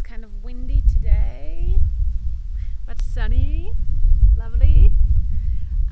kind of windy today, but sunny, lovely,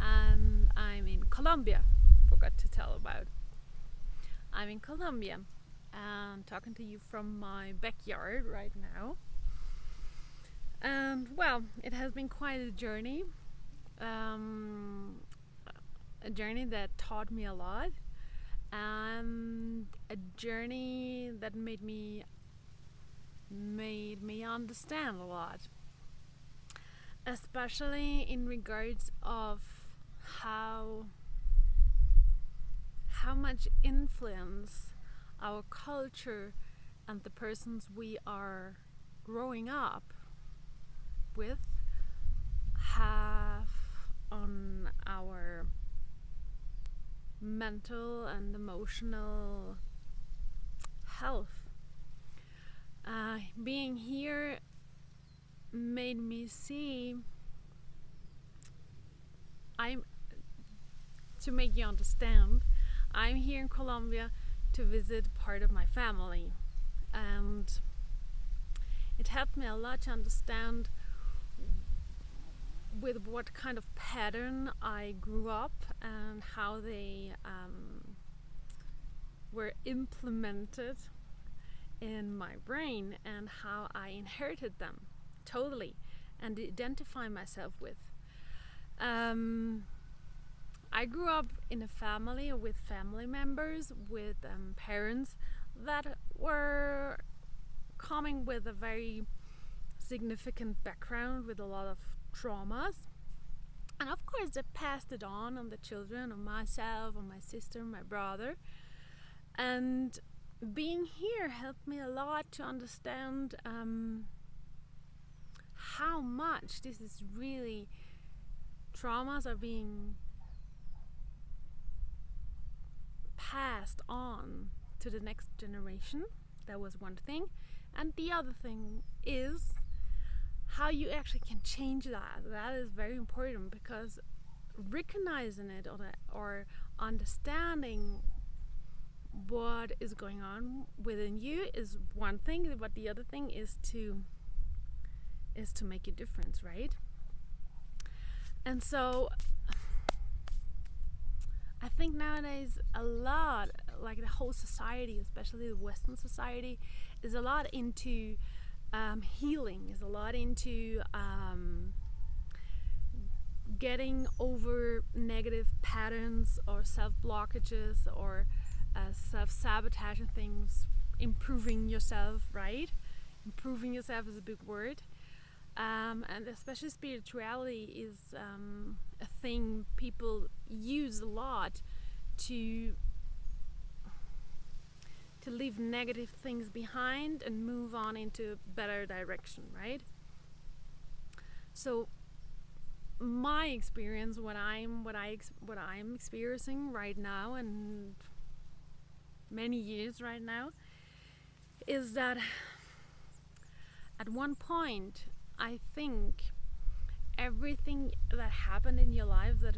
and I'm in Colombia. Forgot to tell about. I'm in Colombia and talking to you from my backyard right now. And well, it has been quite a journey that taught me a lot, and a journey that made me understand a lot, especially in regards of how much influence our culture and the persons we are growing up with have on our mental and emotional health. Being here made me see, to make you understand, I'm here in Colombia to visit part of my family, and it helped me a lot to understand with what kind of pattern I grew up and how they were implemented in my brain and how I inherited them totally and identify myself with. I grew up in a family with family members, with parents that were coming with a very significant background with a lot of traumas, and of course they passed it on the children, on myself, on my sister, my brother. And being here helped me a lot to understand how much this is really, traumas are being passed on to the next generation. That was one thing. And the other thing is how you actually can change that. That is very important, because recognizing it or understanding what is going on within you is one thing, but the other thing is to make a difference, right? And so I think nowadays a lot, like the whole society, especially the Western society, is a lot into healing, is a lot into getting over negative patterns or self-blockages or self-sabotaging things, improving yourself, right? Improving yourself is a big word. And especially spirituality is a thing people use a lot to leave negative things behind and move on into a better direction, right? So my experience, what I'm experiencing right now, and many years right now, is that at one point I think everything that happened in your life that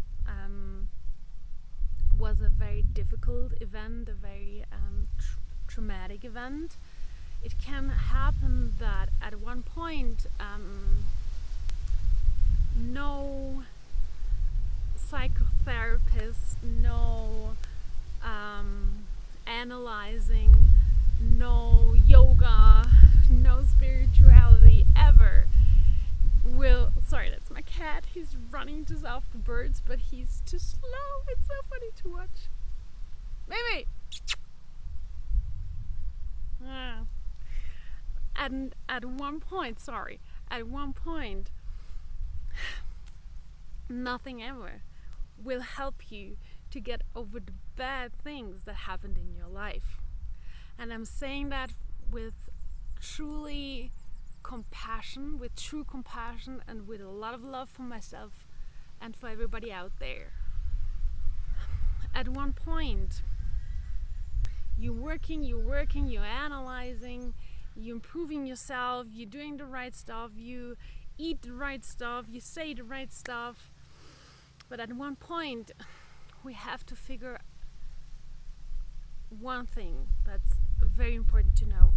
was a very difficult event, a very traumatic event, it can happen that at one point no psychotherapist, no analyzing, no yoga, no spirituality ever will. Sorry, that's my cat. He's running just after birds, but he's too slow. It's so funny to watch. Maybe. And at one point, nothing ever will help you to get over the bad things that happened in your life. And I'm saying that with true compassion, and with a lot of love for myself and for everybody out there. At one point, you're working, you're analyzing, you're improving yourself, you're doing the right stuff, you eat the right stuff, you say the right stuff. But at one point, we have to figure one thing that's very important to know.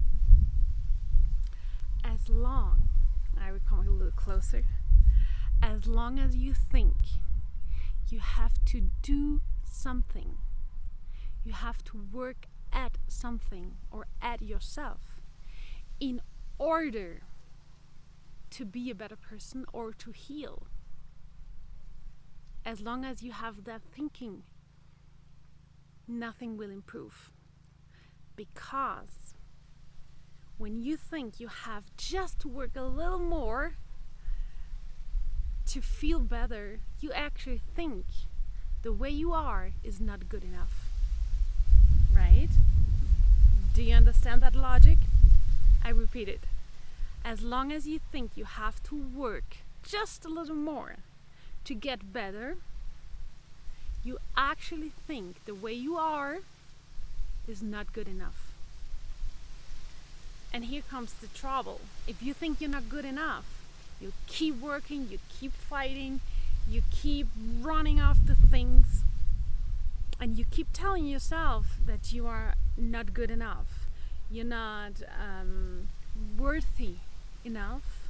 As as long, I will come a little closer, as long as you think you have to do something, you have to work at something or at yourself in order to be a better person or to heal, as long as you have that thinking, nothing will improve. Because when you think you have just to work a little more to feel better, you actually think the way you are is not good enough. Right? Do you understand that logic? I repeat it. As long as you think you have to work just a little more to get better, you actually think the way you are is not good enough. And here comes the trouble. If you think you're not good enough, you keep working, you keep fighting, you keep running after things, and you keep telling yourself that you are not good enough. You're not worthy enough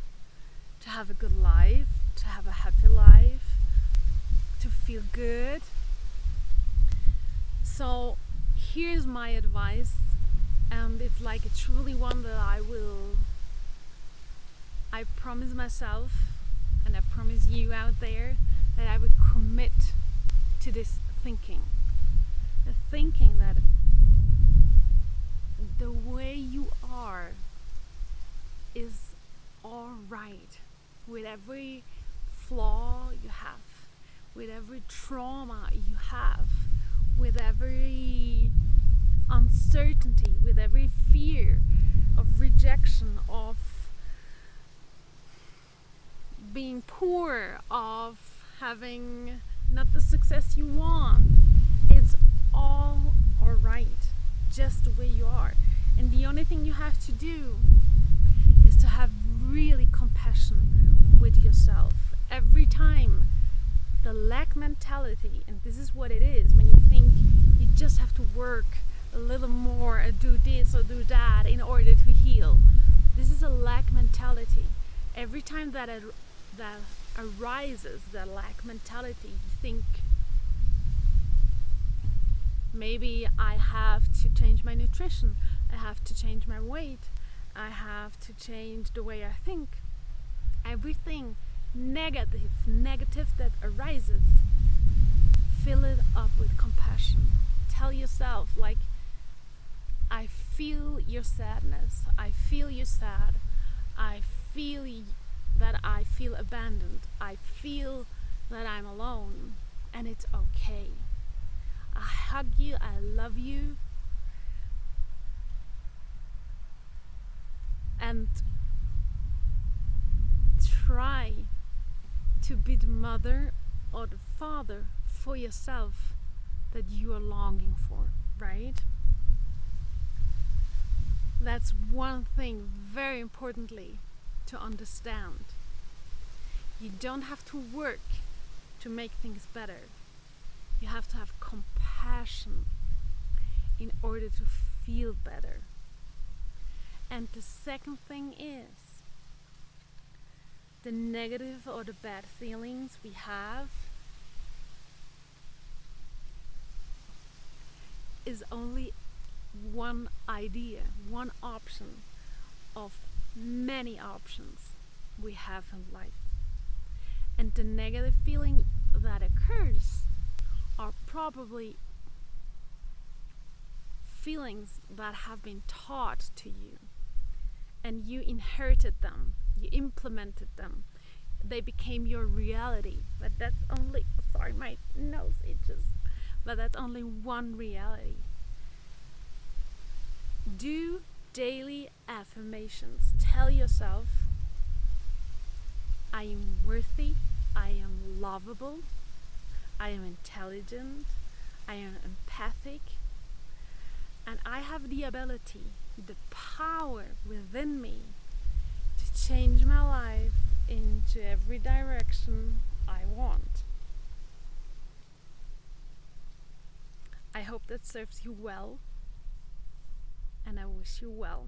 to have a good life, to have a happy life, to feel good. So here's my advice, and it's like a truly one that I promise myself, and I promise you out there, that I would commit to this thinking. The thinking that the way you are is alright, with every flaw you have, with every trauma you have, with every uncertainty, with every fear of rejection, of being poor, of having not the success you want. It's all alright, just the way you are. And the only thing you have to do is to have really compassion with yourself. Every time the lack mentality, and this is what it is, when you think you just have to work a little more or do this or do that in order to heal, this is a lack mentality. Every time that arises, the lack mentality, you think, maybe I have to change my nutrition, I have to change my weight, I have to change the way I think. Everything negative that arises, fill it up with compassion. Tell yourself, like, I feel your sadness, I feel you sad, I feel that I feel abandoned, I feel that I'm alone, and it's okay. I hug you, I love you, and try to be the mother or the father for yourself that you are longing for, right? That's one thing very importantly to understand. You don't have to work to make things better. You have to have compassion in order to feel better. And the second thing is, the negative or the bad feelings we have is only one idea, one option of many options we have in life. And the negative feeling that occurs are probably feelings that have been taught to you, and you inherited them, you implemented them, they became your reality. But that's only, sorry, my nose itches, but that's only one reality. Do daily affirmations. Tell yourself, I am worthy, I am lovable, I am intelligent, I am empathic, and I have the ability, the power within me to change my life into every direction I want. I hope that serves you well, and I wish you well.